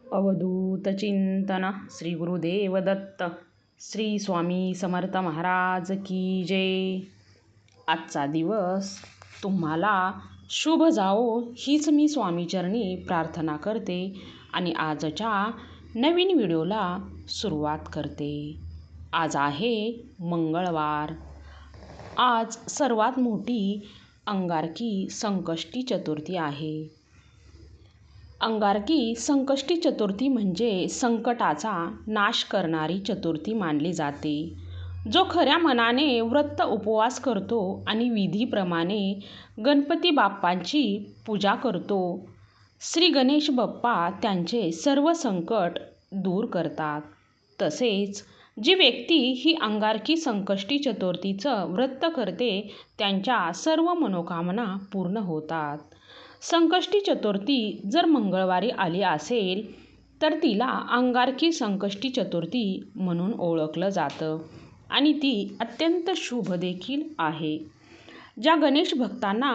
अवधूत चिंतन श्री गुरुदेव दत्त श्री स्वामी समर्थ महाराज की जय। आजचा दिवस तुम्हाला शुभ जावो हीच मी स्वामीचरणी प्रार्थना करते आणि आजच्या नवीन व्हिडिओला सुरुवात करते। आज आहे मंगळवार। आज सर्वात मोठी अंगारकी संकष्टी चतुर्थी आहे। अंगारकी संकष्टी चतुर्थी म्हणजे संकटाचा नाश करणारी चतुर्थी मानली जाते। जो खऱ्या मनाने व्रत उपवास करतो आणि विधीप्रमाणे गणपती बाप्पांची पूजा करतो, श्री गणेश बाप्पा त्यांचे सर्व संकट दूर करतात। तसेच जी व्यक्ती ही अंगारकी संकष्टी चतुर्थीचं व्रत करते त्यांच्या सर्व मनोकामना पूर्ण होतात। संकष्टी चतुर्थी जर मंगळवारी आली असेल तर तिला अंगारकी संकष्टी चतुर्थी म्हणून ओळखलं जातं आणि ती अत्यंत शुभ देखील आहे। ज्या गणेश भक्तांना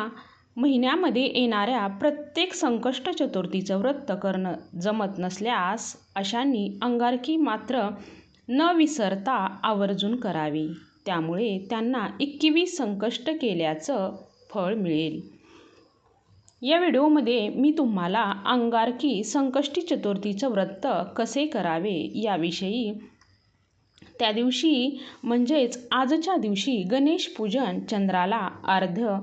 महिन्यामध्ये येणाऱ्या प्रत्येक संकष्ट चतुर्थीचं व्रत करणं जमत नसल्यास अशांनी अंगारकी मात्र न विसरता आवर्जून करावी। त्यामुळे त्यांना 21 संकष्ट केल्याचं फळ मिळेल। या व्हिडिओमध्ये मी तुम्हाला अंगारकी संकष्टी चतुर्थीचं व्रत कसे करावे याविषयी, त्या दिवशी म्हणजेच आजच्या दिवशी गणेश पूजन, चंद्राला अर्घ्य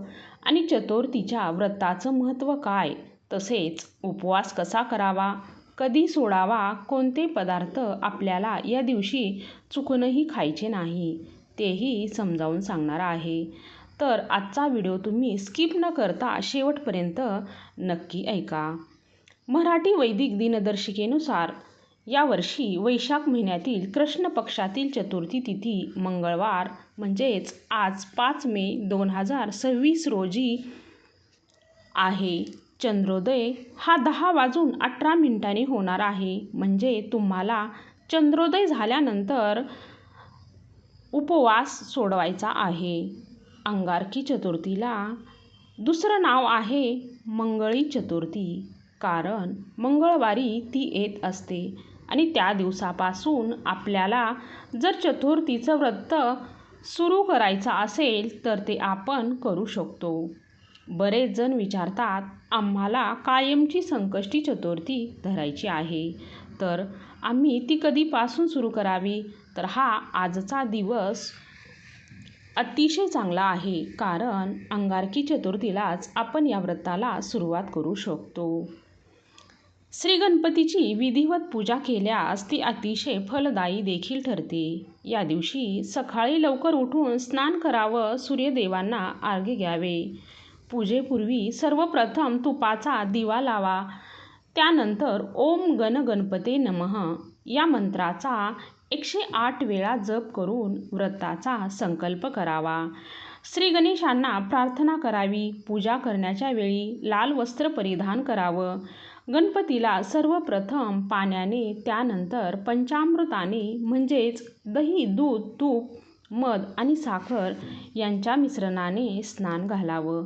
आणि चतुर्थीच्या व्रताचं महत्त्व काय, तसेच उपवास कसा करावा, कधी सोडावा, कोणते पदार्थ आपल्याला या दिवशी चुकूनही खायचे नाही तेही समजावून सांगणार आहे। तर आजचा व्हिडिओ तुम्ही स्किप न करता शेवटपर्यंत नक्की ऐका। मराठी वैदिक दिनदर्शिकेनुसार यावर्षी वैशाख महिन्यातील कृष्ण पक्षातील चतुर्थी तिथी मंगळवार म्हणजेच आज 5 मे 2026 रोजी आहे। चंद्रोदय हा 10:18 होणार आहे। म्हणजे तुम्हाला चंद्रोदय झाल्यानंतर उपवास सोडवायचा आहे। अंगारकी चतुर्थीला दुसरं नाव आहे मंगळी चतुर्थी, कारण मंगळवारी ती येत असते आणि त्या दिवसापासून आपल्याला जर चतुर्थीचं व्रत सुरू करायचं असेल तर ते आपण करू शकतो। बरेच जण विचारतात, आम्हाला कायमची संकष्टी चतुर्थी धरायची आहे तर आम्ही ती कधीपासून सुरू करावी? तर हा आजचा दिवस अतिशय चांगला आहे, कारण अंगारकी चतुर्थीलाच आपण या व्रताला सुरुवात करू शकतो। श्री गणपतीची विधिवत पूजा केल्यास ती अतिशय फलदायी देखील ठरते। या दिवशी सकाळी लवकर उठून स्नान करावं, सूर्यदेवांना अर्घ्य द्यावे। पूजेपूर्वी सर्वप्रथम तुपाचा दिवा लावा। त्यानंतर ओम गण गणपते नमः या मंत्राचा 108 वेळा जप करून व्रताचा संकल्प करावा। श्री गणेशांना प्रार्थना करावी। पूजा करण्याच्या वेळी लाल वस्त्र परिधान करावं। गणपतीला सर्वप्रथम पाण्याने, त्यानंतर पंचामृताने म्हणजेच दही, दूध, तूप, मध आणि साखर यांच्या मिश्रणाने स्नान घालावं।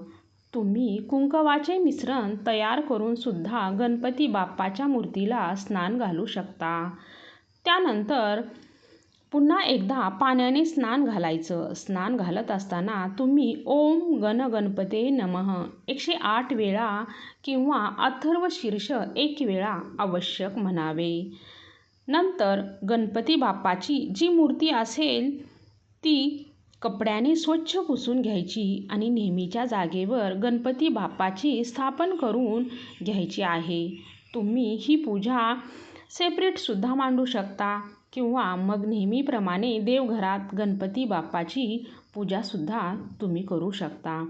तुम्ही कुंकवाचे मिश्रण तयार करून सुद्धा गणपती बाप्पाच्या मूर्तीला स्नान घालू शकता। त्यानंतर पुन्हा एकदा पाण्याने स्नान घालायचं। स्नान घालत असताना तुम्ही ओम गण गणपते नमः 108 वेळा किंवा अथर्व शीर्ष 1 वेळा आवश्यक म्हणावे। नंतर गणपती बाप्पाची जी मूर्ती असेल ती कपड्याने स्वच्छ पुसून घ्यायची आणि नेहमीच्या जागेवर गणपती बाप्पाची स्थापन करून घ्यायची आहे। तुम्ही ही पूजा सेपरेट सुद्धा मांडू शकता किंवा मग नेहमीप्रमाणे देवघरात गणपती बाप्पाची पूजासुद्धा तुम्ही करू शकता।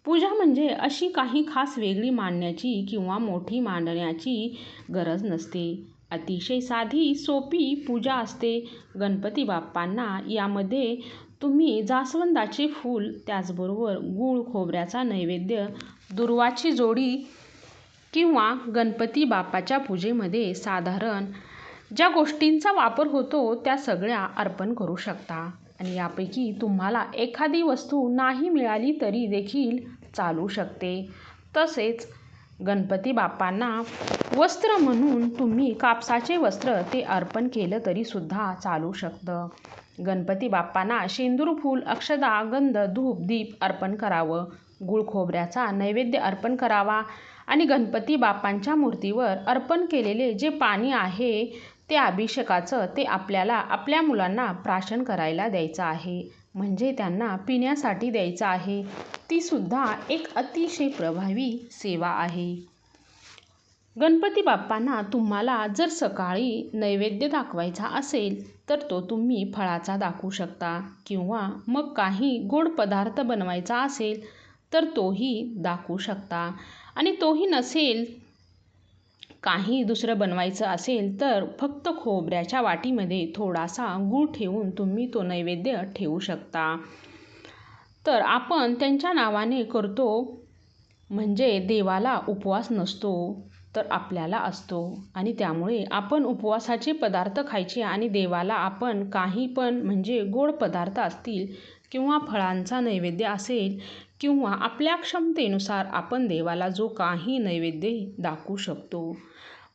पूजा म्हणजे अशी काही खास वेगळी मांडण्याची किंवा मोठी मांडण्याची गरज नसते। अतिशय साधी सोपी पूजा असते। गणपती बाप्पांना यामध्ये तुम्ही जास्वंदाचे फूल, त्याचबरोबर गूळ खोबऱ्याचा नैवेद्य, दुर्वाची जोडी किंवा गणपती बाप्पाच्या पूजेमध्ये साधारण ज्या गोष्टींचा वापर होतो त्या सगळ्या अर्पण करू शकता आणि यापैकी तुम्हाला एखादी वस्तू नाही मिळाली तरी देखील चालू शकते। तसेच गणपती बाप्पांना वस्त्र म्हणून तुम्ही कापसाचे वस्त्र ते अर्पण केलं तरी सुद्धा चालू शकतं. गणपती बाप्पांना शेंदूर फूल, अक्षदा, गंध, धूप, दीप अर्पण करावं. गुळ खोबऱ्याचा नैवेद्य अर्पण करावा आणि गणपती बाप्पांच्या मूर्तीवर अर्पण केलेले जे पाणी आहे ते अभिषेकाचं ते आपल्याला आपल्या मुलांना प्राशन करायला द्यायचं आहे, म्हणजे त्यांना पिण्यासाठी द्यायचं आहे. ती सुद्धा एक अतिशय प्रभावी सेवा आहे. गणपती बाप्पांना तुम्हाला जर सकाळी नैवेद्य दाखवायचा असेल तर तो तुम्ही फळाचा दाखवू शकता, किंवा मग काही गोड पदार्थ बनवायचा असेल तर तोही दाखवू शकता. आणि तोही नसेल, काही दुसरं बनवायचं असेल तर फक्त खोबऱ्याच्या वाटीमध्ये थोडासा गूळ ठेवून तुम्ही तो नैवेद्य ठेवू शकता. तर आपण त्यांच्या नावाने करतो म्हणजे देवाला उपवास नसतो तर आपल्याला असतो, आणि त्यामुळे आपण उपवासाचे पदार्थ खायचे आणि देवाला आपण काही पण म्हणजे गोड पदार्थ असतील किंवा फळांचा नैवेद्य असेल किंवा आपल्या क्षमतेनुसार आपण देवाला जो काही नैवेद्य दाखवू शकतो.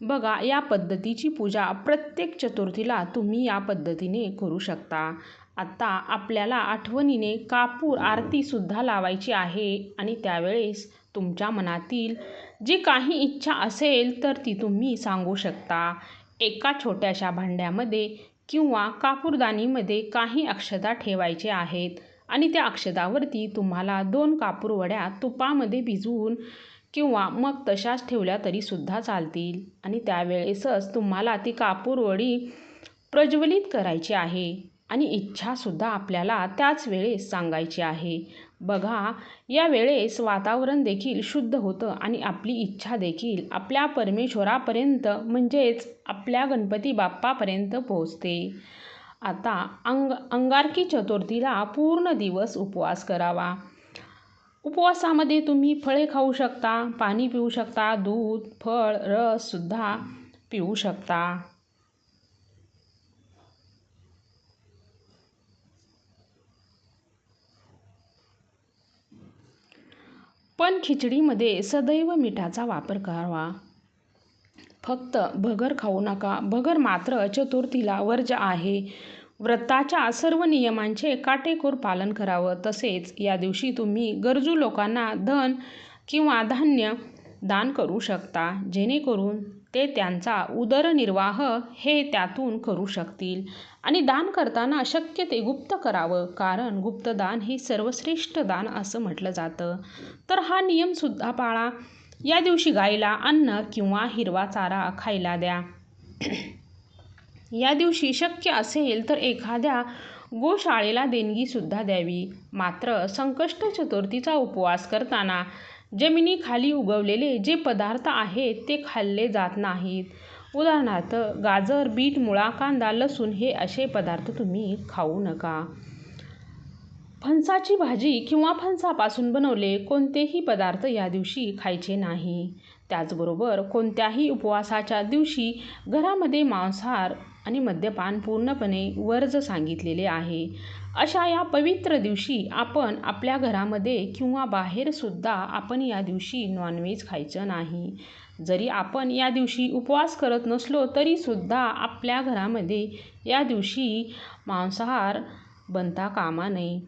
बघा, या पद्धतीची पूजा प्रत्येक चतुर्थीला तुम्ही या पद्धतीने करू शकता. आता आपल्याला आठवणीने कापूर आरतीसुद्धा लावायची आहे आणि त्यावेळेस तुमच्या मनातील जी काही इच्छा असेल तर ती तुम्ही सांगू शकता. एका छोट्याशा भांड्यामध्ये किंवा कापूरदानीमध्ये काही अक्षता ठेवायचे आहेत आणि त्या अक्षतावरती तुम्हाला 2 कापूरवड्या तुपामध्ये भिजवून किंवा मग तशाच ठेवल्या तरी सुद्धा चालतील, आणि त्यावेळेसच तुम्हाला ती कापूरवडी प्रज्वलित करायची आहे आणि इच्छासुद्धा आपल्याला त्याच वेळेस सांगायची आहे. बघा, या वेळेस वातावरण देखील शुद्ध होतं आणि आपली इच्छा देखील आपल्या परमेश्वरापर्यंत म्हणजेच आपल्या गणपती बाप्पापर्यंत पोहोचते. आता अंगारकी चतुर्थीला पूर्ण दिवस उपवास करावा. उपवासामध्ये तुम्ही फळे खाऊ शकता, पाणी पिऊ शकता, दूध, फळ, रससुद्धा पिऊ शकता. पण खिचडीमध्ये सदैव मिठाचा वापर करावा. फक्त भगर खाऊ नका. भगर मात्र चतुर्थीला वर्ज्य आहे. व्रताच्या सर्व नियमांचे काटेकोर पालन करावं. तसेच या दिवशी तुम्ही गरजू लोकांना धन किंवा धान्य दान करू शकता, जेणेकरून ते त्यांचा उदरनिर्वाह हे त्यातून करू शकतील. आणि दान करताना शक्य ते गुप्त करावं, कारण गुप्तदान हे सर्वश्रेष्ठ दान असं म्हटलं जातं. तर हा नियमसुद्धा पाळा. या दिवशी गाईला अन्न किंवा हिरवा चारा खायला द्या. या दिवशी शक्य असेल तर एखाद्या गोशाळेला देणगीसुद्धा द्यावी. मात्र संकष्ट चतुर्थीचा उपवास करताना जमिनीखाली उगवलेले जे पदार्थ आहेत ते खाल्ले जात नाहीत. उदाहरणार्थ गाजर, बीट, मुळा, कांदा, लसूण हे असे पदार्थ तुम्ही खाऊ नका. फणसाची भाजी किंवा फणसापासून बनवले कोणतेही पदार्थ या दिवशी खायचे नाही. त्याचबरोबर कोणत्याही उपवासाच्या दिवशी घरामध्ये मांसाहार आणि मद्यपान पूर्णपणे वर्ज्य सांगितलेले आहे. अशा या पवित्र दिवशी आपण आपल्या घरामध्ये किंवा बाहेरसुद्धा आपण या दिवशी नॉनव्हेज खायचं नाही. जरी आपण या दिवशी उपवास करत नसलो तरीसुद्धा आपल्या घरामध्ये या दिवशी मांसाहार बनता कामा नये.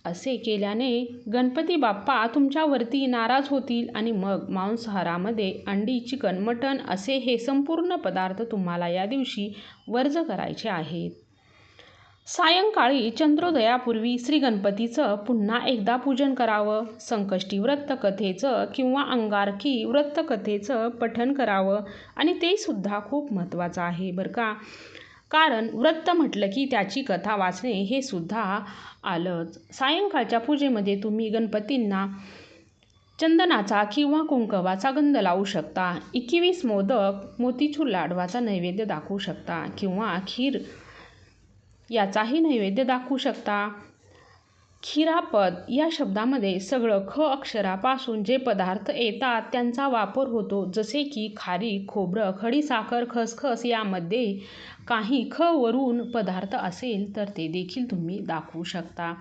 असे केल्याने गणपती बाप्पा तुमच्यावरती नाराज होतील आणि मग मांसाहारामध्ये अंडी, चिकन, मटण असे हे संपूर्ण पदार्थ तुम्हाला या दिवशी वर्ज्य करायचे आहेत. सायंकाळी चंद्रोदयापूर्वी श्री गणपतीचं पुन्हा एकदा पूजन करावं. संकष्टी व्रतकथेचं किंवा अंगारकी व्रतकथेचं पठण करावं, आणि ते सुद्धा खूप महत्त्वाचं आहे बरं का, कारण व्रत म्हटलं की त्याची कथा वाचणे हे सुद्धा आलंच. सायंकाळच्या पूजेमध्ये तुम्ही गणपतींना चंदनाचा किंवा कुंकवाचा गंध लावू शकता. 21 मोदक, मोतीचूर लाडवाचा नैवेद्य दाखवू शकता किंवा खीर याचाही नैवेद्य दाखवू शकता. खिरापद या शब्दामध्ये सगळं ख अक्षरापासून जे पदार्थ येतात त्यांचा वापर होतो, जसे की खारीक, खोबरं, खडीसाखर, खसखस. यामध्ये काही ख वरून पदार्थ असेल तर ते देखील तुम्ही दाखवू शकता.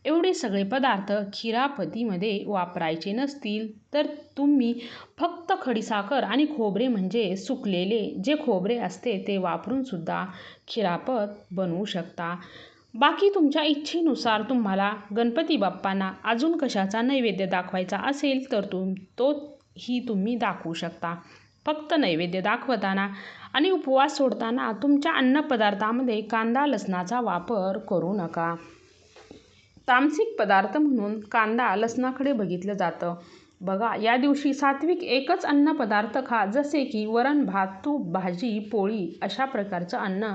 एवढे सगळे पदार्थ खिरापतीमध्ये वापरायचे नसतील तर तुम्ही फक्त खडीसाखर आणि खोबरे म्हणजे सुकलेले जे खोबरे असते ते वापरून सुद्धा खिरापत बनवू शकता. बाकी तुमच्या इच्छेनुसार तुम्हाला गणपती बाप्पांना अजून कशाचा नैवेद्य दाखवायचा असेल तर तोही तुम्ही दाखवू शकता. फक्त नैवेद्य दाखवताना आणि उपवास सोडताना तुमच्या अन्नपदार्थामध्ये कांदा लसणाचा वापर करू नका. तामसिक पदार्थ म्हणून कांदा लसणाकडे बघितलं जातं. बघा, या दिवशी सात्विक एकच अन्नपदार्थ खा, जसे की वरण भात, तूप, भाजी, पोळी अशा प्रकारचं अन्न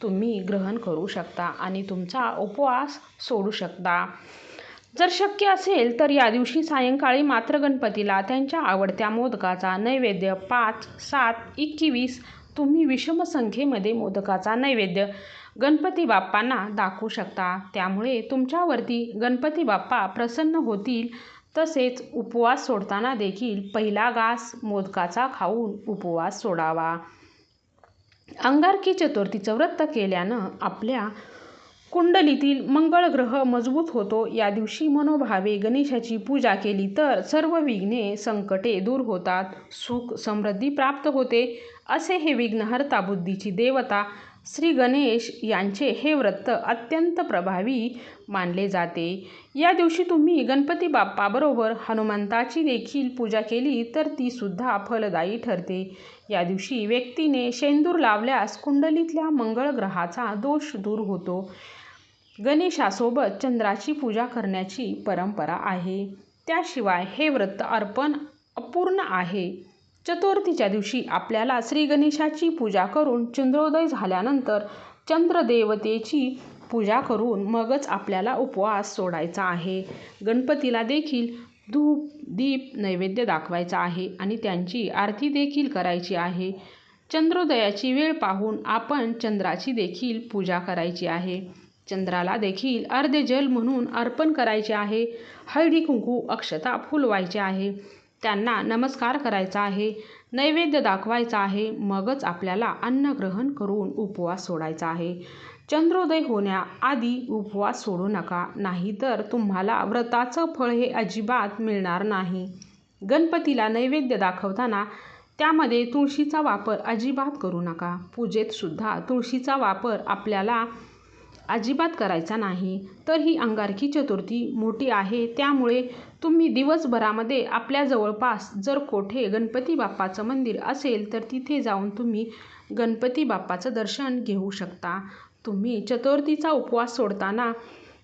तुम्ही ग्रहण करू शकता आणि तुमचा उपवास सोडू शकता. जर शक्य असेल तर या दिवशी सायंकाळी मात्र गणपतीला त्यांच्या आवडत्या मोदकाचा नैवेद्य 5, 7, 21 तुम्ही विषम संख्येमध्ये मोदकाचा नैवेद्य गणपती बाप्पांना दाखवू शकता. त्यामुळे तुमच्यावरती गणपती बाप्पा प्रसन्न होतील. तसेच उपवास सोडताना देखील पहिला घास मोदकाचा खाऊन उपवास सोडावा. अंगारकी चतुर्थीचं व्रत केल्यानं आपल्या कुंडलीतील मंगळ ग्रह मजबूत होतो. या दिवशी मनोभावे गणेशाची पूजा केली तर सर्व विघ्ने संकटे दूर होतात, सुख समृद्धी प्राप्त होते, असे हे विघ्नहर्ता बुद्धीची देवता श्री गणेश यांचे हे व्रत अत्यंत प्रभावी मानले जाते. या दिवशी तुम्ही गणपती बाप्पाबरोबर हनुमंताची देखील पूजा केली तर ती सुद्धा फलदायी ठरते. या दिवशी व्यक्तीने शेंदूर लावल्यास कुंडलीतल्या मंगळ ग्रहाचा दोष दूर होतो. गणेशासोबत चंद्राची पूजा करण्याची परंपरा आहे. त्याशिवाय हे व्रत अर्पण अपूर्ण आहे. चतुर्थीच्या दिवशी आपल्याला श्री गणेशाची पूजा करून चंद्रोदय झाल्यानंतर चंद्रदेवतेची पूजा करून मगच आपल्याला उपवास सोडायचा आहे. गणपतीला देखील धूप दीप नैवेद्य दाखवायचा आहे आणि त्यांची आरती देखील करायची आहे. चंद्रोदयाची वेळ पाहून आपण चंद्राची देखील पूजा करायची आहे. चंद्राला देखील अर्धे जल म्हणून अर्पण करायचे आहे. हळदी कुंकू अक्षता फुलवायचे आहे. त्यांना नमस्कार करायचा आहे. नैवेद्य दाखवायचा आहे. मगच आपल्याला अन्न ग्रहण करून उपवास सोडायचा आहे. चंद्रोदय होण्याआधी उपवास सोडू नका, नाहीतर तुम्हाला व्रताचं फळ हे अजिबात मिळणार नाही. गणपतीला नैवेद्य दाखवताना त्यामध्ये तुळशीचा वापर अजिबात करू नका. पूजेत सुद्धा तुळशीचा वापर आपल्याला अजिबात करायचा नाही. तर ही अंगारकी चतुर्थी मोठी आहे, त्यामुळे तुम्ही दिवसभरामध्ये आपल्या जवळपास जर कोठे गणपती बाप्पाचं मंदिर असेल तर तिथे जाऊन तुम्ही गणपती बाप्पाचं दर्शन घेऊ शकता. तुम्ही चतुर्थीचा उपवास सोडताना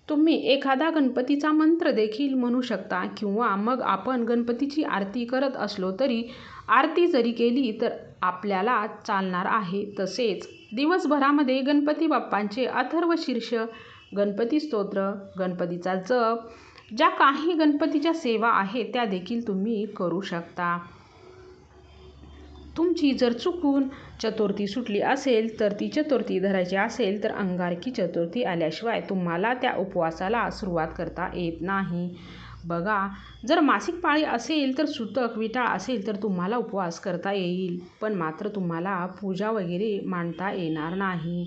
तुम्ही एखादा गणपतीचा मंत्र देखील म्हणू शकता किंवा मग आपण गणपतीची आरती करत असलो तरी आरती जरी केली तर आपल्याला चालणार आहे. तसेच दिवसभरामध्ये गणपती बाप्पांचे अथर्वशीर्ष, गणपती स्तोत्र, गणपतीचा जप, ज्या काही गणपतीच्या सेवा आहेत त्या देखील तुम्ही करू शकता. तुमची जर चुकून चतुर्थी सुटली असेल तर ती चतुर्थी धरायची असेल तर अंगारकी चतुर्थी आल्याशिवाय तुम्हाला त्या उपवासाला सुरुवात करता येत नाही. बघा, जर मासिक पाळी असेल तर सुतक विटाळ असेल तर तुम्हाला उपवास करता येईल, पण मात्र तुम्हाला पूजा वगैरे मांडता येणार नाही.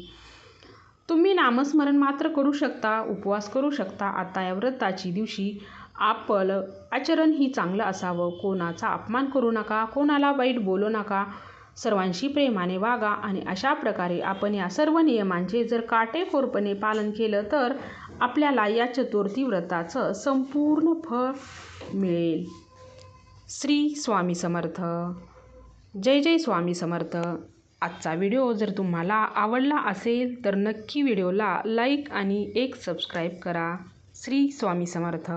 तुम्ही नामस्मरण मात्र करू शकता, उपवास करू शकता. आता या व्रताची दिवशी आपलं आचरणही चांगलं असावं. कोणाचा अपमान करू नका, कोणाला वाईट बोलू नका, सर्वांशी प्रेमाने वागा आणि अशा प्रकारे आपण या सर्व नियमांचे जर काटेकोरपणे पालन केलं तर आपल्याला या चतुर्थी व्रताचं संपूर्ण फळ मिळेल. श्री स्वामी समर्थ. जय जय स्वामी समर्थ. आजचा व्हिडिओ जर तुम्हाला आवडला असेल तर नक्की व्हिडिओला लाईक आणि एक सबस्क्राईब करा. श्री स्वामी समर्थ.